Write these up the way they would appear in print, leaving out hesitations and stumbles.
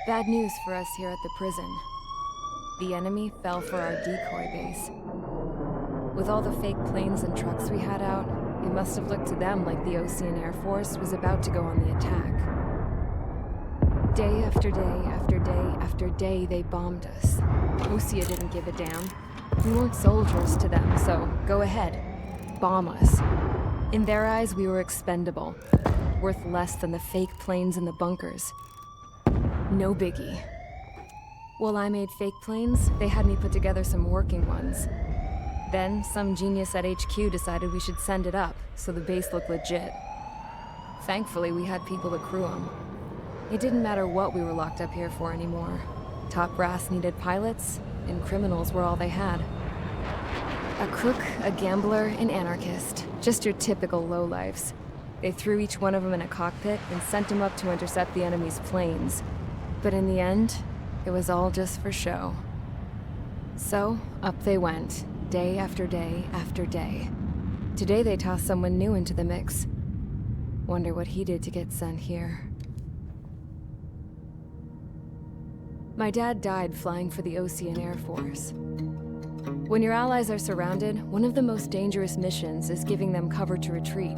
Bad news for us here at the prison. The enemy fell for our decoy base. With all the fake planes and trucks we had out, it must have looked to them like the Osean Air Force was about to go on the attack. Day after day after day after day, they bombed us. Osea didn't give a damn. We weren't soldiers to them, so go ahead. Bomb us. In their eyes, we were expendable. Worth less than the fake planes in the bunkers. No biggie. While I made fake planes, they had me put together some working ones. Then, some genius at HQ decided we should send it up, so the base looked legit. Thankfully, we had people to crew them. It didn't matter what we were locked up here for anymore. Top brass needed pilots, and criminals were all they had. A crook, a gambler, an anarchist. Just your typical lowlifes. They threw each one of them in a cockpit and sent them up to intercept the enemy's planes. But in the end, it was all just for show. So, up they went, day after day after day. Today they tossed someone new into the mix. Wonder what he did to get sent here. My dad died flying for the Osean Air Force. When your allies are surrounded, one of the most dangerous missions is giving them cover to retreat.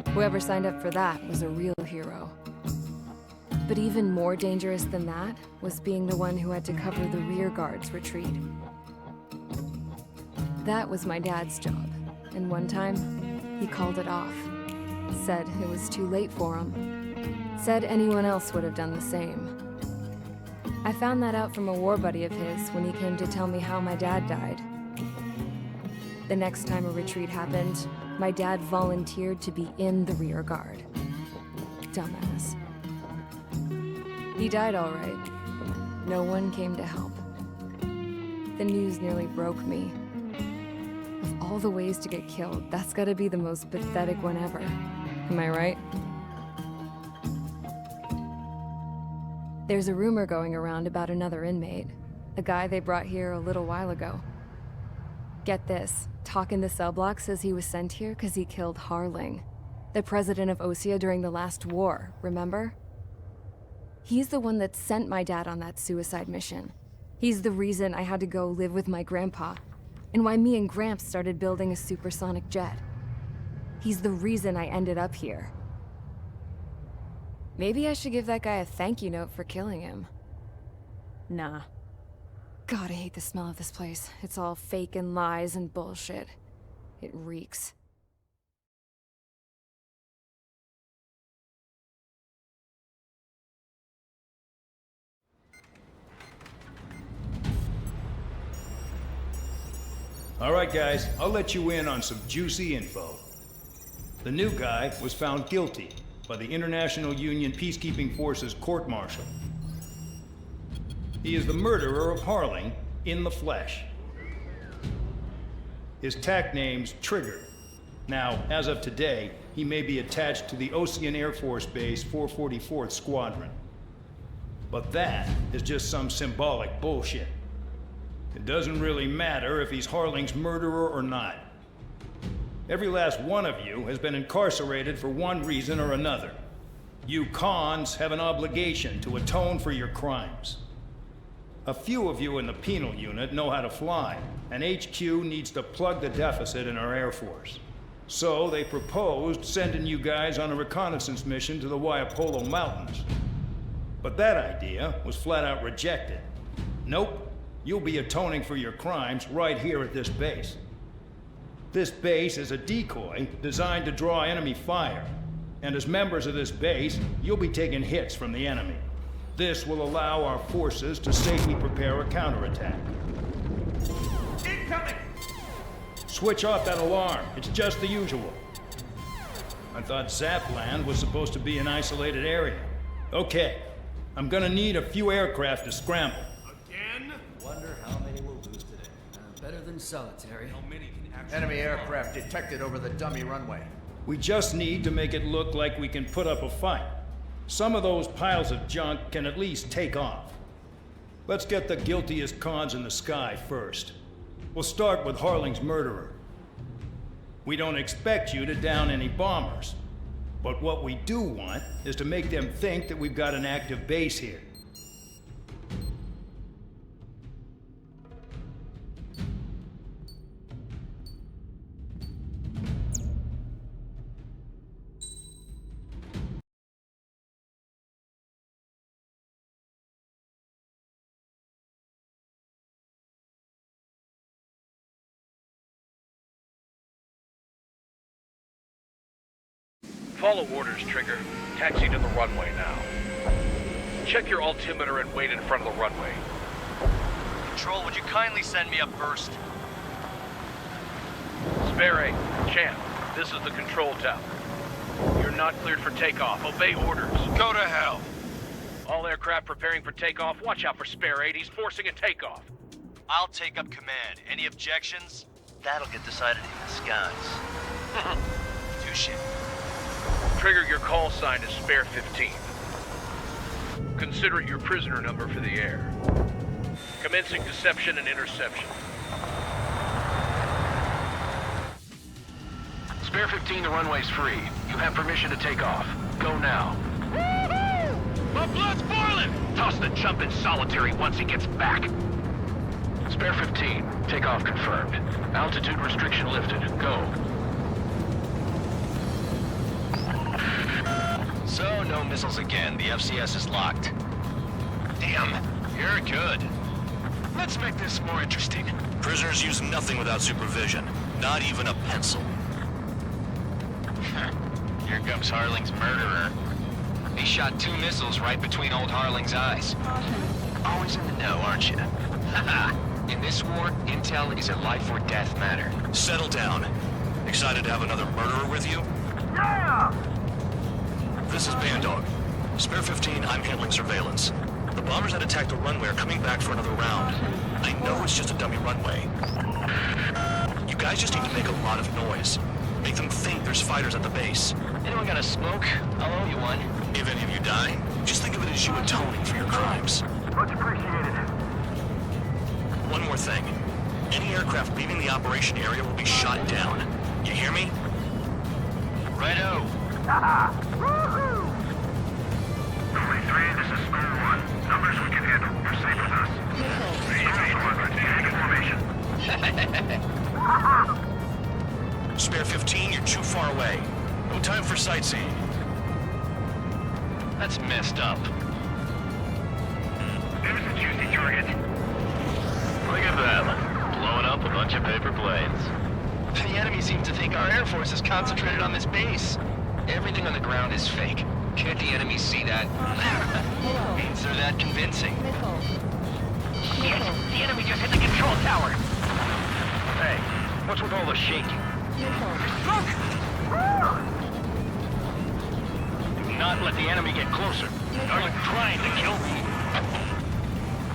Whoever signed up for that was a real hero. But even more dangerous than that was being the one who had to cover the rear guard's retreat. That was my dad's job, and one time, he called it off. Said it was too late for him. Said anyone else would have done the same. I found that out from a war buddy of his when he came to tell me how my dad died. The next time a retreat happened, my dad volunteered to be in the rear guard. Dumbass. He died all right. No one came to help. The news nearly broke me. Of all the ways to get killed, that's gotta be the most pathetic one ever. Am I right? There's a rumor going around about another inmate. A guy they brought here a little while ago. Get this, talk in the cell block says he was sent here because he killed Harling, the president of Osea during the last war, remember? He's the one that sent my dad on that suicide mission. He's the reason I had to go live with my grandpa, and why me and Gramps started building a supersonic jet. He's the reason I ended up here. Maybe I should give that guy a thank you note for killing him. Nah. God, I hate the smell of this place. It's all fake and lies and bullshit. It reeks. All right, guys, I'll let you in on some juicy info. The new guy was found guilty by the International Union Peacekeeping Forces court-martial. He is the murderer of Harling in the flesh. His tack name's Trigger. Now, as of today, he may be attached to the Osean Air Force Base 444th Squadron. But that is just some symbolic bullshit. It doesn't really matter if he's Harling's murderer or not. Every last one of you has been incarcerated for one reason or another. You cons have an obligation to atone for your crimes. A few of you in the penal unit know how to fly, and HQ needs to plug the deficit in our Air Force. So they proposed sending you guys on a reconnaissance mission to the Waiapolo Mountains. But that idea was flat out rejected. Nope. You'll be atoning for your crimes right here at this base. This base is a decoy designed to draw enemy fire. And as members of this base, you'll be taking hits from the enemy. This will allow our forces to safely prepare a counterattack. Incoming! Switch off that alarm. It's just the usual. I thought Zapland was supposed to be an isolated area. Okay, I'm gonna need a few aircraft to scramble. Again? Wonder how many we'll lose today. Better than solitary. How many can actually... Enemy aircraft detected over the dummy runway. We just need to make it look like we can put up a fight. Some of those piles of junk can at least take off. Let's get the guiltiest cons in the sky first. We'll start with Harling's murderer. We don't expect you to down any bombers. But what we do want is to make them think that we've got an active base here. Follow orders, Trigger. Taxi to the runway now. Check your altimeter and wait in front of the runway. Control, would you kindly send me up first? Spare 8, Champ, this is the control tower. You're not cleared for takeoff. Obey orders. Go to hell. All aircraft preparing for takeoff. Watch out for Spare 8. He's forcing a takeoff. I'll take up command. Any objections? That'll get decided in the skies. Touche. Trigger, your call sign is Spare 15. Consider it your prisoner number for the air. Commencing deception and interception. Spare 15, the runway's free. You have permission to take off. Go now. Woohoo! My blood's boiling! Toss the jump in solitary once he gets back. Spare 15, takeoff confirmed. Altitude restriction lifted. Go. So, no missiles again. The FCS is locked. Damn, you're good. Let's make this more interesting. Prisoners use nothing without supervision. Not even a pencil. Here comes Harling's murderer. He shot 2 missiles right between old Harling's eyes. Always in the know, aren't you? In this war, intel is a life or death matter. Settle down. Excited to have another murderer with you? Yeah! This is Bandog. Spare 15, I'm handling surveillance. The bombers that attacked the runway are coming back for another round. I know it's just a dummy runway. You guys just need to make a lot of noise. Make them think there's fighters at the base. Anyone got a smoke? I'll owe you one. If any of you die, just think of it as you atoning for your crimes. Much appreciated. One more thing. Any aircraft leaving the operation area will be shot down. You hear me? Righto. Woohoo! 23, this is Spare 1. Numbers we can handle. You're safe with us. Hang formation. Spare 15, you're too far away. No time for sightseeing. That's messed up. There's a juicy target. Look at them. Blowing up a bunch of paper planes. The enemy seems to think our Air Force is concentrated on this base. Everything on the ground is fake. Can't the enemy see that? Means they're that convincing. Shit! The enemy just hit the control tower! Hey, what's with all the shaking? Look! Do not let the enemy get closer. Are you trying to kill me?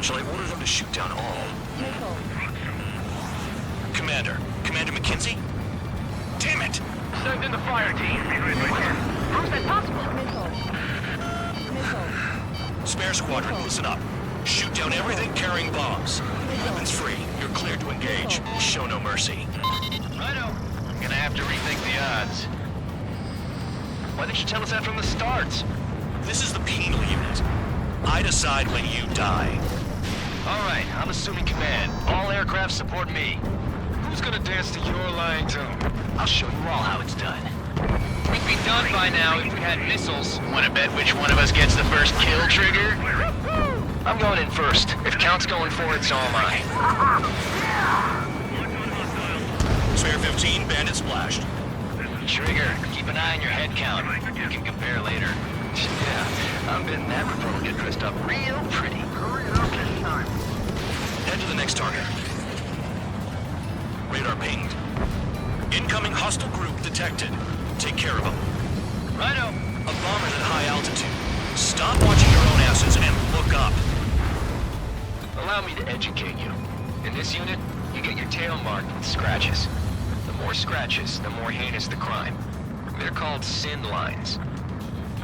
Shall I order them to shoot down all? Commander McKenzie? Damn it! Send in the fire team. How's that possible? Spare squadron, listen up. Shoot down everything carrying bombs. Weapons free. You're cleared to engage. Show no mercy. Righto. I'm gonna have to rethink the odds. Why didn't you tell us that from the start? This is the penal unit. I decide when you die. All right, I'm assuming command. All aircraft support me. Who's gonna dance to your lying tune? I'll show you all how it's done. We'd be done by now if we had missiles. Wanna bet which one of us gets the first kill trigger? I'm going in first. If Count's going for it, so am I. Spare 15, bandit splashed. Trigger, keep an eye on your head count. We can compare later. Yeah, I'm betting that report will get dressed up real pretty. Head to the next target. Radar pinged. Incoming hostile group detected. Take care of them. Righto. A bomber's at high altitude. Stop watching your own asses and look up. Allow me to educate you. In this unit, you get your tail marked with scratches. The more scratches, the more heinous the crime. They're called sin lines.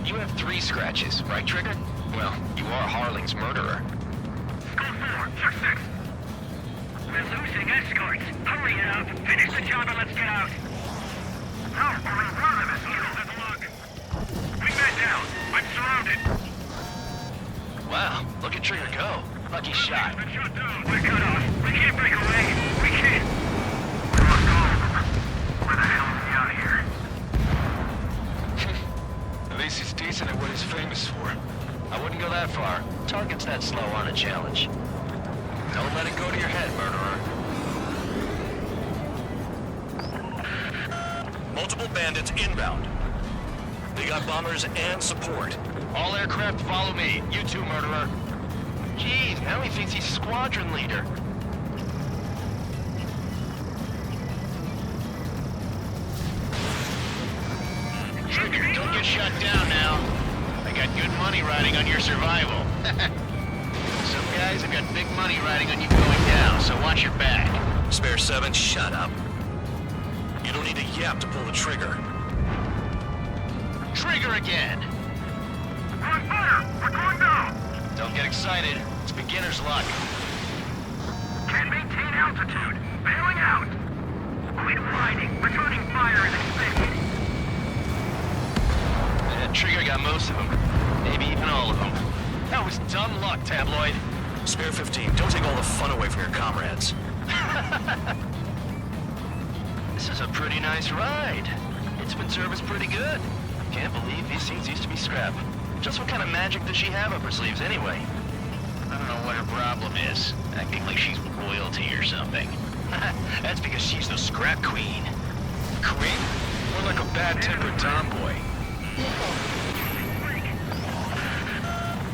You have 3 scratches, right, Trigger? Well, you are Harling's murderer. Go 4, check 6. We're losing escorts. Hurry it up. Finish the job and let's get out. No, we're in front of us. Have a look. Wingman down. I'm surrounded. Wow, look at Trigger go. Lucky shot. Been shot down. We're cut off. We can't break away. We can't. We must go. Where the hell is he out of here? At least he's decent at what he's famous for. I wouldn't go that far. Targets that slow aren't a challenge. Don't let it go to your head, murderer. Multiple bandits inbound. They got bombers and support. All aircraft follow me. You too, murderer. Jeez, now he thinks he's squadron leader. Trigger, don't get shut down now. I got good money riding on your survival. Some guys have got big money riding on you going down, so watch your back. Spare 7, shut up. You don't need a yap to pull the trigger. Trigger again. We're on fire! We're going down! Don't get excited. It's beginner's luck. Can't maintain altitude. Bailing out. Quit riding. Returning fire as expected. Trigger got most of them. Maybe even all of them. That was dumb luck, Tabloid. Spare 15, don't take all the fun away from your comrades. This is a pretty nice ride. It's been serviced pretty good. Can't believe these things used to be scrap. Just what kind of magic does she have up her sleeves anyway? I don't know what her problem is. Acting like she's royalty or something. That's because she's the scrap queen. Queen? More like a bad-tempered tomboy.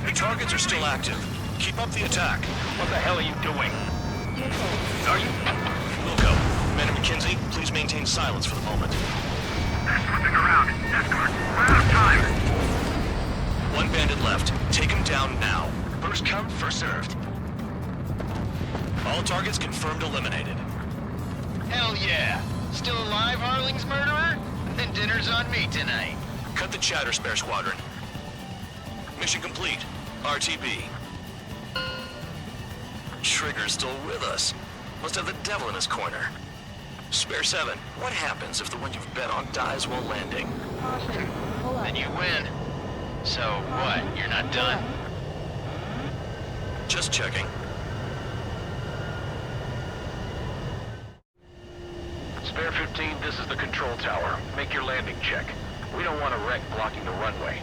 The targets are still active. Keep up the attack. What the hell are you doing? Are you... Wilco, Commander McKenzie, please maintain silence for the moment. They're slipping around. Escort, we're out of time. One bandit left. Take him down now. First come, first served. All targets confirmed eliminated. Hell yeah. Still alive, Harling's murderer? Then dinner's on me tonight. Cut the chatter, Spare Squadron. Mission complete. RTB. Trigger's still with us. Must have the devil in his corner. Spare 7, what happens if the one you've bet on dies while landing? Then you win. So what, you're not done? Just checking. Spare 15, this is the control tower. Make your landing check. We don't want a wreck blocking the runway.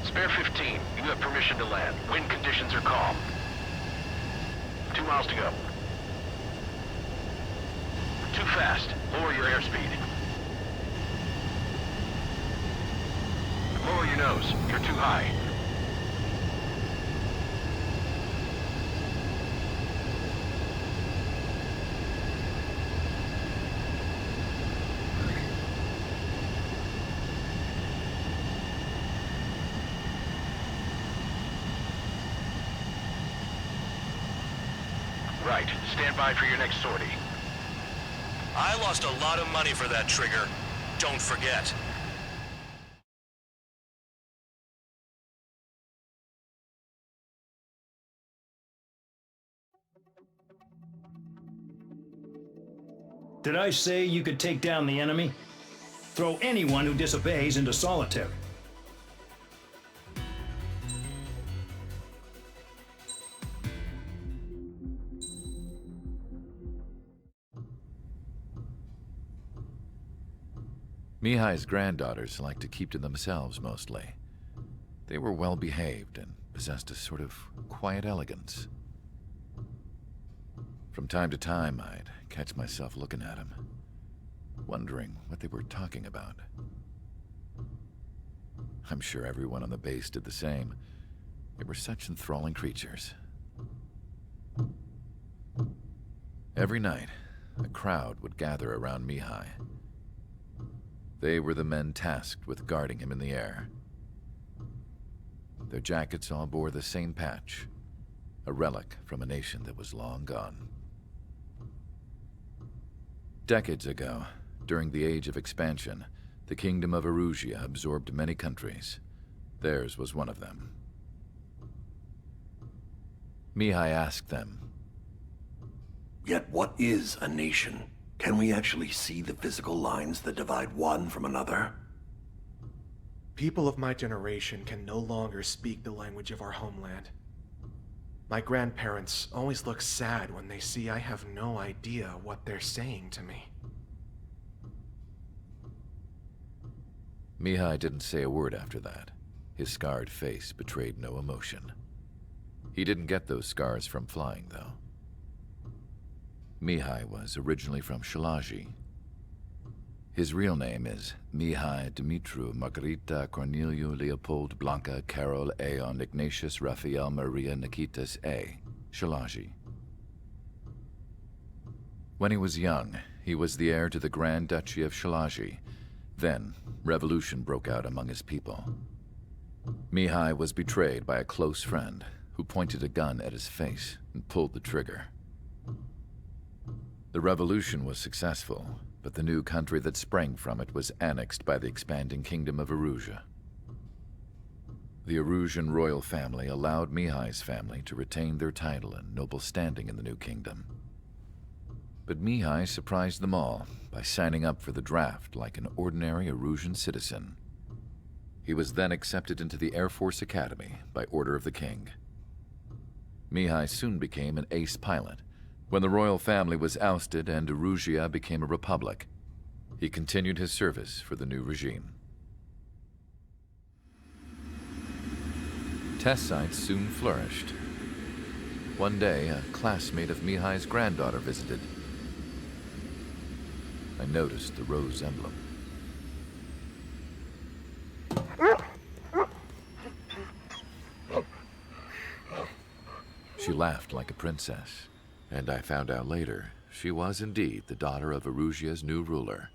Spare 15, you have permission to land. Wind conditions are calm. 2 miles to go. Too fast. Lower your airspeed. Lower your nose. You're too high. Right. Stand by for your next sortie. I lost a lot of money for that trigger. Don't forget. Did I say you could take down the enemy? Throw anyone who disobeys into solitary. Mihai's granddaughters liked to keep to themselves mostly. They were well behaved and possessed a sort of quiet elegance. From time to time, I'd catch myself looking at them, wondering what they were talking about. I'm sure everyone on the base did the same. They were such enthralling creatures. Every night, a crowd would gather around Mihai. They were the men tasked with guarding him in the air. Their jackets all bore the same patch, a relic from a nation that was long gone. Decades ago, during the Age of Expansion, the Kingdom of Osea absorbed many countries. Theirs was one of them. Mihai asked them, "Yet what is a nation? Can we actually see the physical lines that divide one from another?" People of my generation can no longer speak the language of our homeland. My grandparents always look sad when they see I have no idea what they're saying to me. Mihai didn't say a word after that. His scarred face betrayed no emotion. He didn't get those scars from flying, though. Mihai was originally from Shalaji. His real name is Mihai Dumitru Margarita Corneliu Leopold Blanca Carol Aeon Ignatius Raphael Maria Nikitas A. Shalaji. When he was young, he was the heir to the Grand Duchy of Shalaji. Then, revolution broke out among his people. Mihai was betrayed by a close friend who pointed a gun at his face and pulled the trigger. The revolution was successful, but the new country that sprang from it was annexed by the expanding kingdom of Erusia. The Erusian royal family allowed Mihai's family to retain their title and noble standing in the new kingdom. But Mihai surprised them all by signing up for the draft like an ordinary Erusian citizen. He was then accepted into the Air Force Academy by order of the king. Mihai soon became an ace pilot. When the royal family was ousted and Erusia became a republic, he continued his service for the new regime. Test sites soon flourished. One day, a classmate of Mihai's granddaughter visited. I noticed the rose emblem. She laughed like a princess, and I found out later she was indeed the daughter of Erusia's new ruler.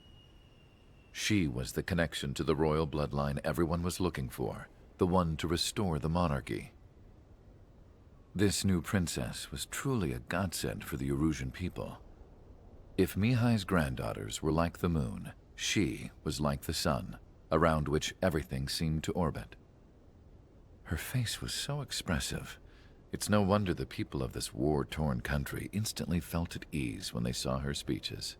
She was the connection to the royal bloodline everyone was looking for, the one to restore the monarchy. This new princess was truly a godsend for the Erusian people. If Mihai's granddaughters were like the moon, she was like the sun, around which everything seemed to orbit. Her face was so expressive. It's no wonder the people of this war-torn country instantly felt at ease when they saw her speeches.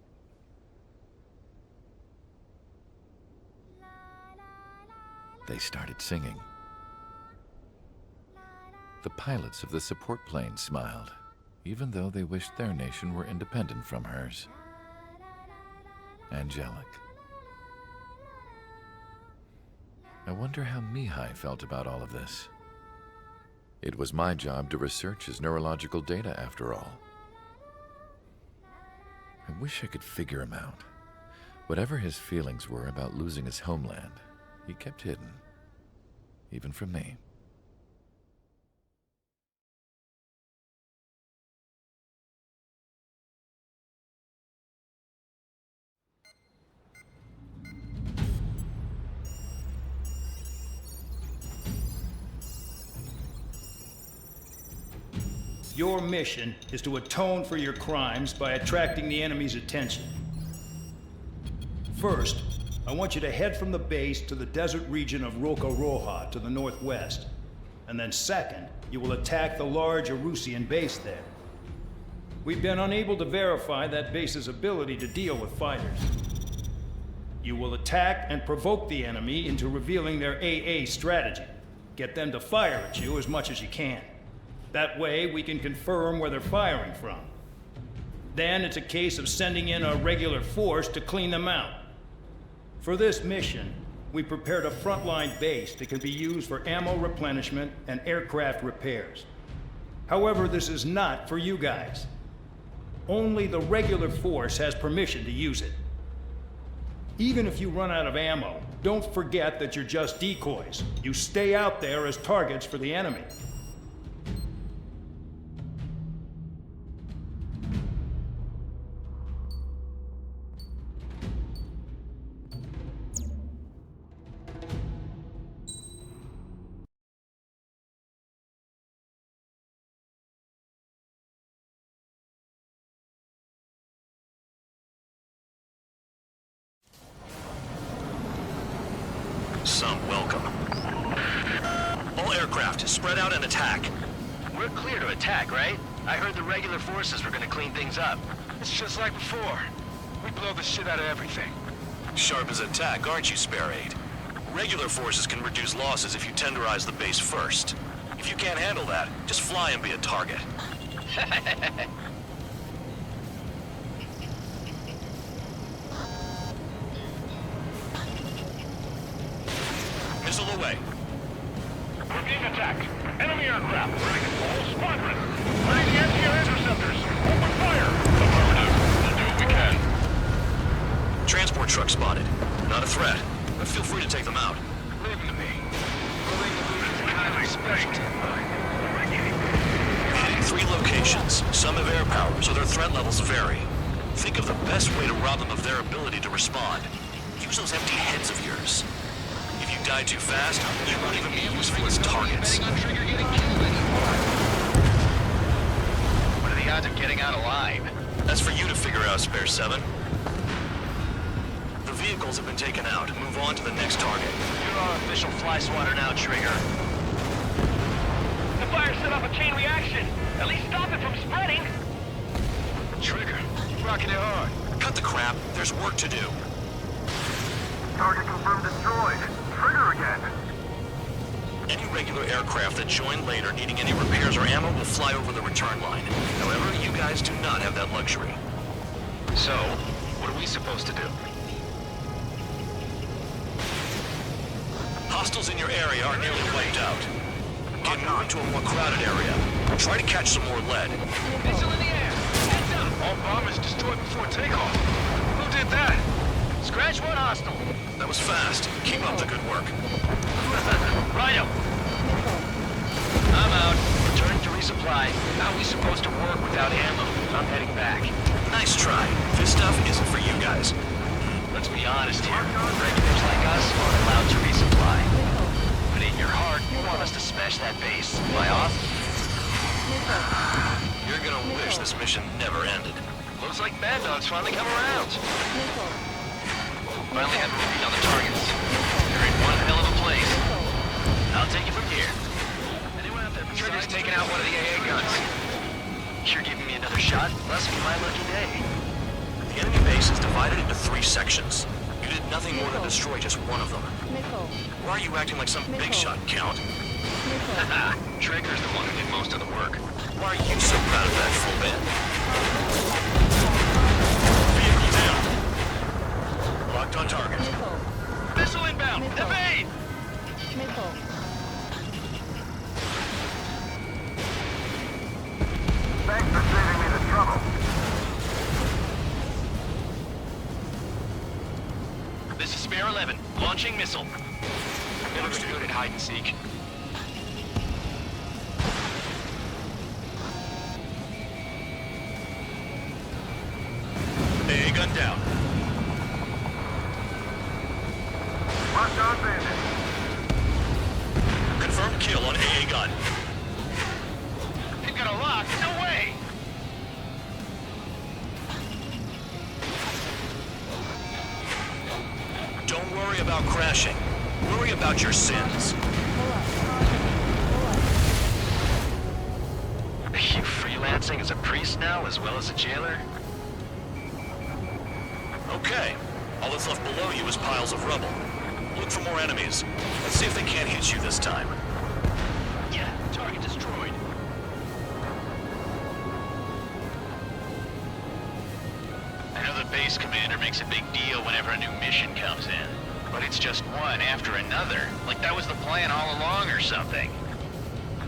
They started singing. The pilots of the support plane smiled, even though they wished their nation were independent from hers. Angelic. I wonder how Mihai felt about all of this. It was my job to research his neurological data, after all. I wish I could figure him out. Whatever his feelings were about losing his homeland, he kept hidden, even from me. Your mission is to atone for your crimes by attracting the enemy's attention. First, I want you to head from the base to the desert region of Roca Roja to the northwest. And then second, you will attack the large Erusian base there. We've been unable to verify that base's ability to deal with fighters. You will attack and provoke the enemy into revealing their AA strategy. Get them to fire at you as much as you can. That way, we can confirm where they're firing from. Then it's a case of sending in a regular force to clean them out. For this mission, we prepared a frontline base that can be used for ammo replenishment and aircraft repairs. However, this is not for you guys. Only the regular force has permission to use it. Even if you run out of ammo, don't forget that you're just decoys. You stay out there as targets for the enemy. Some welcome. All aircraft, spread out and attack. We're clear to attack, right? I heard the regular forces were gonna clean things up. It's just like before. We blow the shit out of everything. Sharp as attack, aren't you, Spare 8? Regular forces can reduce losses if you tenderize the base first. If you can't handle that, just fly and be a target. Missile away. We're being attacked. Enemy aircraft. Whole squadron. Ready the anti-air interceptors. Open fire. Affirmative. We'll do what we can. Transport truck spotted. Not a threat, but feel free to take them out. Leave them to me. Pulling the illusion's kind of special. Hitting 3 locations. Some have air power, so their threat levels vary. Think of the best way to rob them of their ability to respond. Use those empty heads of yours. If you die too fast, you won't even be useful as targets. What are the odds of getting out alive? That's for you to figure out, Spare 7. The vehicles have been taken out. Move on to the next target. You're our official fly swatter now, Trigger. The fire set off a chain reaction. At least stop it from spreading. Trigger, rocking it hard. Cut the crap. There's work to do. Target confirmed destroyed. Trigger again. Any regular aircraft that join later needing any repairs or ammo will fly over the return line. However, you guys do not have that luxury. So, what are we supposed to do? Hostiles in your area are nearly wiped out. Get moving to a more crowded area. Try to catch some more lead. Missile in the air! Heads up! All bombers destroyed before takeoff. Who did that? Scratch one hostile. That was fast. Keep up the good work. Righto. I'm out. Returning to resupply. How are we supposed to work without ammo? I'm heading back. Nice try. This stuff isn't for you guys. Let's be honest here. Regulars like us aren't allowed to resupply. But in your heart, you want us to smash that base. Am I off? You're gonna wish this mission never ended. Looks like Bad Dog's finally come around. Finally have a read on the targets. They're in one hell of a place. I'll take it from here. Anyone out there? Trigger's taking out one of the AA guns. You're giving me another shot? Must be my lucky day. The enemy base is divided into 3 sections. You did nothing more than destroy just one of them. Why are you acting like some big shot, Count? Haha, Trigger's the one who did most of the work. Why are you so proud of that full band? Vehicle down. Locked on target. Missile inbound! Evade! Thanks for saving me the trouble. This is Spare 11, launching missile. Never been good at hide and seek. AA gun down. Locked on bandit. Confirmed kill on AA gun. They've got a lock? No way! Don't worry about crashing. Worry about your sins. Are you freelancing as a priest now, as well as a jailer? Okay. All that's left below you is piles of rubble. Look for more enemies. Let's see if they can't hit you this time. Yeah, target destroyed. I know the base commander makes a big deal whenever a new mission comes in. But it's just one after another. Like that was the plan all along or something.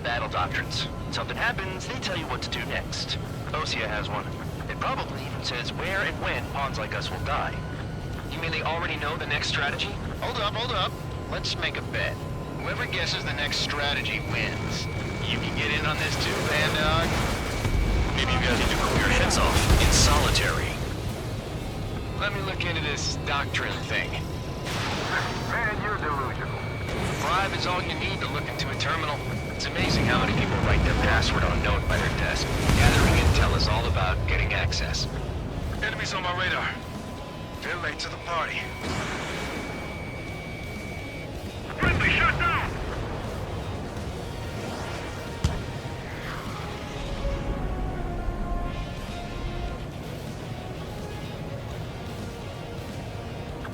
Battle doctrines. Something happens, they tell you what to do next. Osea has one. It probably even says where and when pawns like us will die. You mean they already know the next strategy? Hold up. Let's make a bet. Whoever guesses the next strategy wins. You can get in on this too, Band Dog. Maybe you guys need to cool your heads off in solitary. Let me look into this doctrine thing. Man, you're delusional. Bribe is all you need to look into a terminal. It's amazing how many people write their password on a note by their desk. Gathering intel is all about getting access. Enemies on my radar. They're late to the party. Friendly shot down!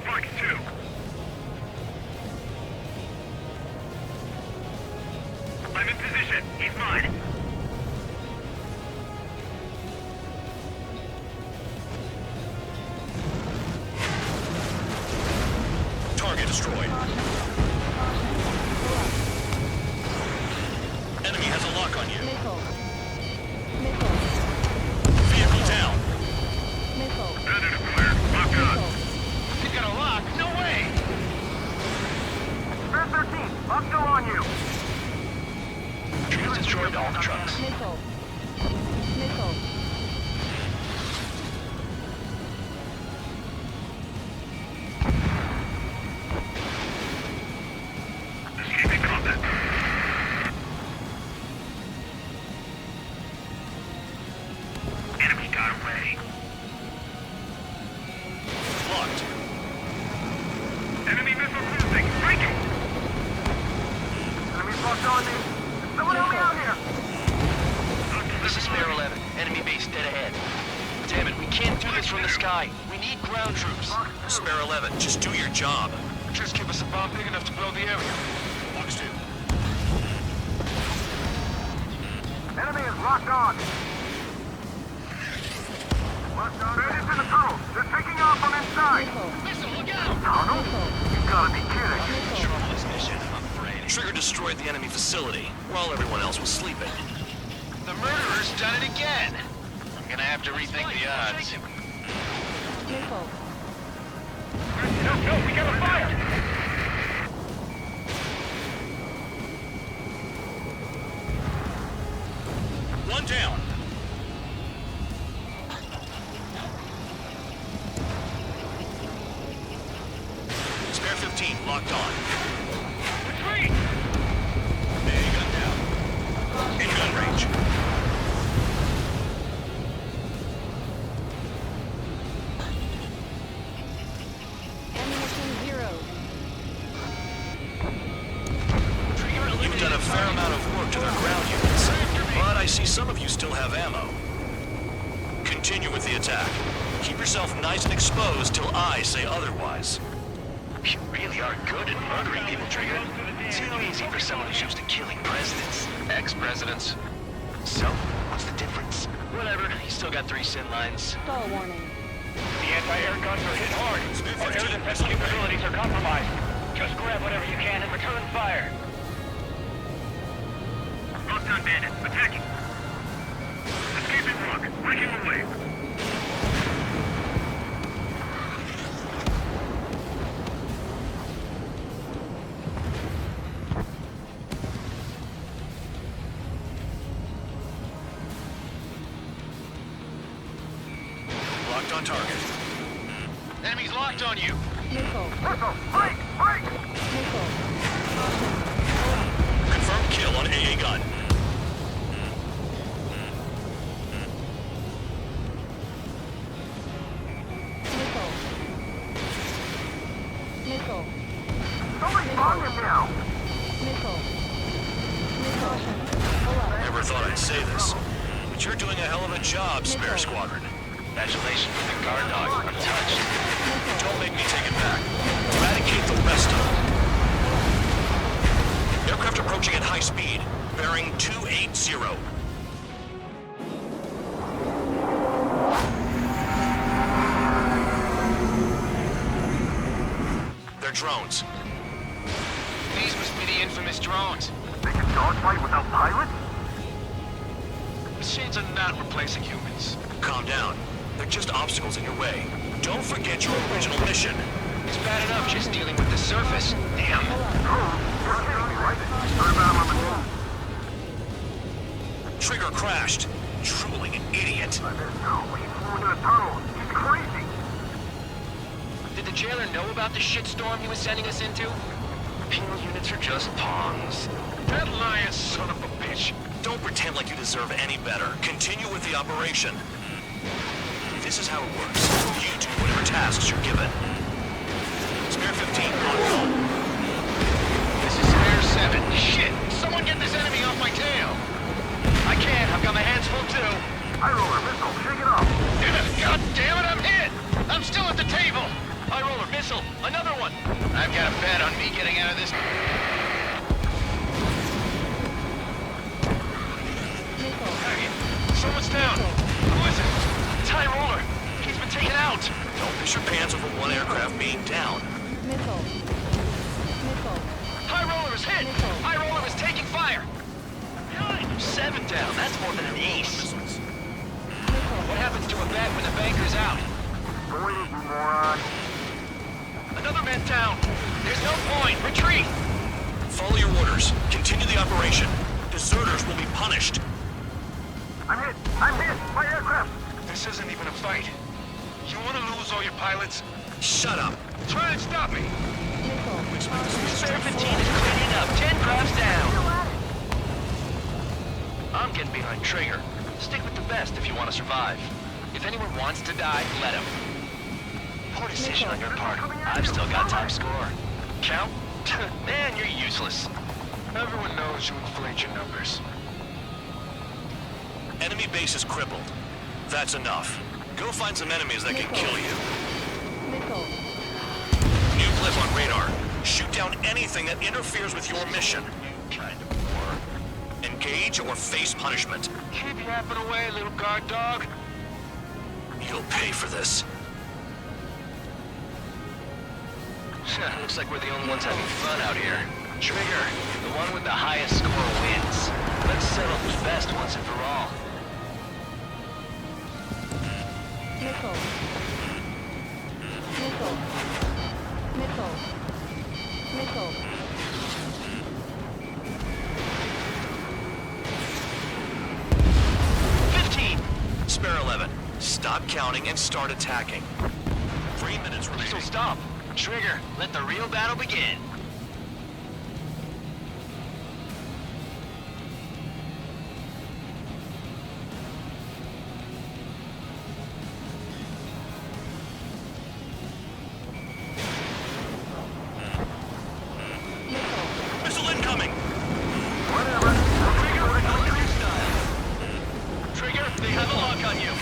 Fox 2. I'm in position. He's mine. Target destroyed. Enemy has a lock on you. Vehicle down. Bandit acquired. Lock on. You've got a all the trucks. Nickel. Nickel. Escaping combat. Enemy got away. Locked. Enemy missile cruising. Breaking. Enemy's locked on me. Someone help me out here. This is Spare 11. Enemy base dead ahead. Damn it, we can't do this from the sky. We need ground troops. Spare 11, just do your job. Just give us a bomb big enough to blow the area. Box 2. Enemy is locked on. Locked on. Bandits in the tunnel. They're taking off from inside. Listen, look out! Tunnel? You gotta be kidding. Troubleless mission, I'm afraid. Trigger destroyed the enemy facility while everyone else was sleeping. The murderer's done it again! I'm gonna have to rethink the odds. Nickel. No, we got a fire! One down. Spare 15, locked on. Retreat! AA gun down. In gun range. Ammunition 0. You've done a fair amount of work to their ground units, but I see some of you still have ammo. Continue with the attack. Keep yourself nice and exposed till I say otherwise. You really are good at murdering people, Trigger. It's too easy for someone who's used to killing presidents. Ex-presidents. So, what's the difference? Whatever, you still got 3 sin lines. Stall warning. The anti-air guns are hit hard. Our air defense capabilities are compromised. Just grab whatever you can and return fire. Locked on bandit. Attacking. Escaping rock. Breaking away. Locked on target. Enemy's locked on you! Nickel. Missile! Break! Break! Nickel. Confirmed kill on AA gun. Nickel. Nickel. Somebody bomb him now! Nickel. Nickel. Never thought I'd say this, but you're doing a hell of a job, Spare Squadron. Congratulations with the guard dog, untouched. Don't make me take it back. Eradicate the rest of them. Aircraft approaching at high speed, bearing 280. They're drones. These must be the infamous drones. They can dogfight without pilots? Machines are not replacing humans. Calm down. They're just obstacles in your way. Don't forget your original mission. It's bad enough just dealing with the surface. Damn. You're kidding me, right? Heard about him on the news. Trigger crashed. Truly an idiot. No, he flew into the tunnel. He's crazy. Did the jailer know about the shitstorm he was sending us into? Penal units are just pawns. That lying son of a bitch. Don't pretend like you deserve any better. Continue with the operation. This is how it works. You do whatever tasks you're given. Spare 15, locked on. This is Spare 7. Shit! Someone get this enemy off my tail! I can't. I've got my hands full too. High roller missile. Shake it off. God damn it, I'm hit! I'm still at the table! High roller missile. Another one. I've got a bet on me getting out of this. Hey, someone's down. Who is it? It's High roller. He's been taken out. Don't piss your pants over one aircraft being down. Nickel. Nickel. High roller is hit. Nickel. High roller is taking fire. 7 down. That's more than an ace. What happens to a bet when the banker's out? Boy, you moron. Another man down. There's no point. Retreat. Follow your orders. Continue the operation. Deserters will be punished. I'm hit! I'm hit! My aircraft! This isn't even a fight. You want to lose all your pilots? Shut up. Try and stop me! Spare 15 is cleaning up. 10 crafts down. I'm getting behind Trigger. Stick with the best if you want to survive. If anyone wants to die, let him. Poor decision on your part. I've still got top score. Count? Man, you're useless. Everyone knows you inflate your numbers. Enemy base is crippled. That's enough. Go find some enemies that can kill you. New blip on radar. Shoot down anything that interferes with your mission. Kind of war. Engage or face punishment. Keep yapping away, little guard dog. You'll pay for this. Looks like we're the only ones having fun out here. Trigger, the one with the highest score wins. Let's settle who's best once and for all. Spare 11. Stop counting and start attacking. 3 minutes remaining. So stop. Trigger, let the real battle begin. Missile incoming! Whatever. Trigger, they have a lock on you.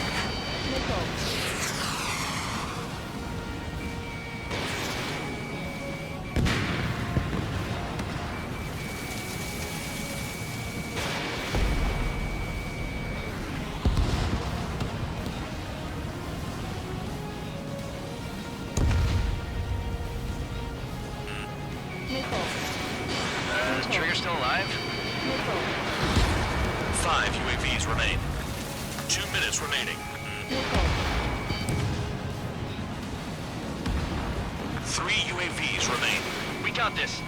Is Trigger still alive? 5 UAVs remain. 2 minutes remaining. 3 UAVs remain. We got this.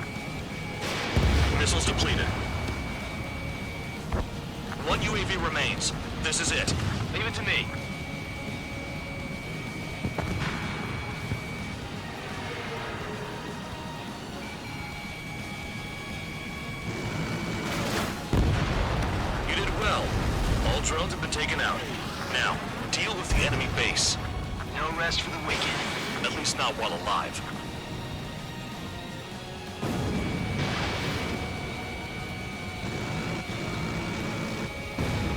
Missiles depleted. 1 UAV remains. This is it. Leave it to me. You did well. All drones have been taken out. Now, deal with the enemy base. No rest for the wicked. At least not while alive.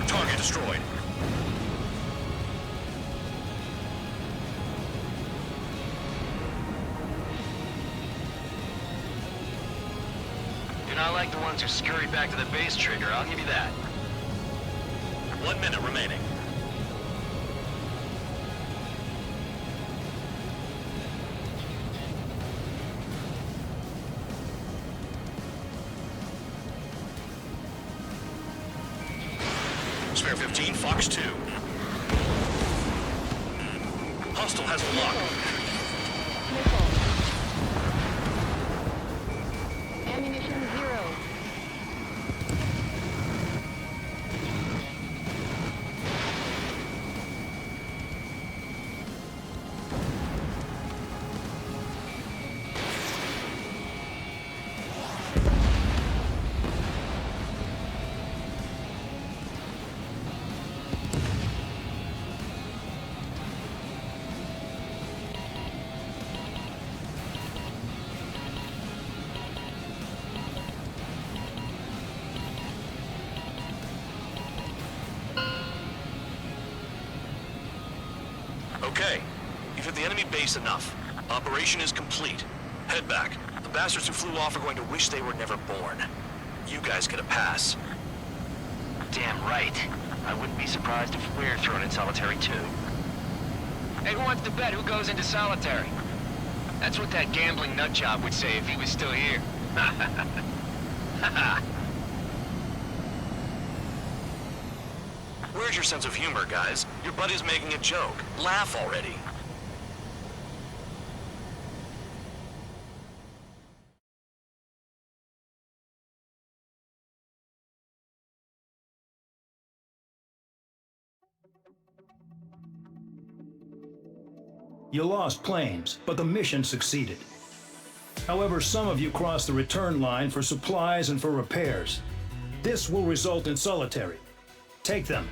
Target destroyed. You're not like the ones who scurry back to the base, Trigger. I'll give you that. 1 minute remaining. Spare 15, Fox 2. Hostile has the lock. Ammunition 0. Okay. You've hit the enemy base enough. Operation is complete. Head back. The bastards who flew off are going to wish they were never born. You guys get a pass. Damn right. I wouldn't be surprised if we're thrown in solitary too. Hey, who wants to bet who goes into solitary? That's what that gambling nutjob would say if he was still here. Where's your sense of humor, guys? Your buddy's making a joke. Laugh already. You lost planes, but the mission succeeded. However, some of you crossed the return line for supplies and for repairs. This will result in solitary. Take them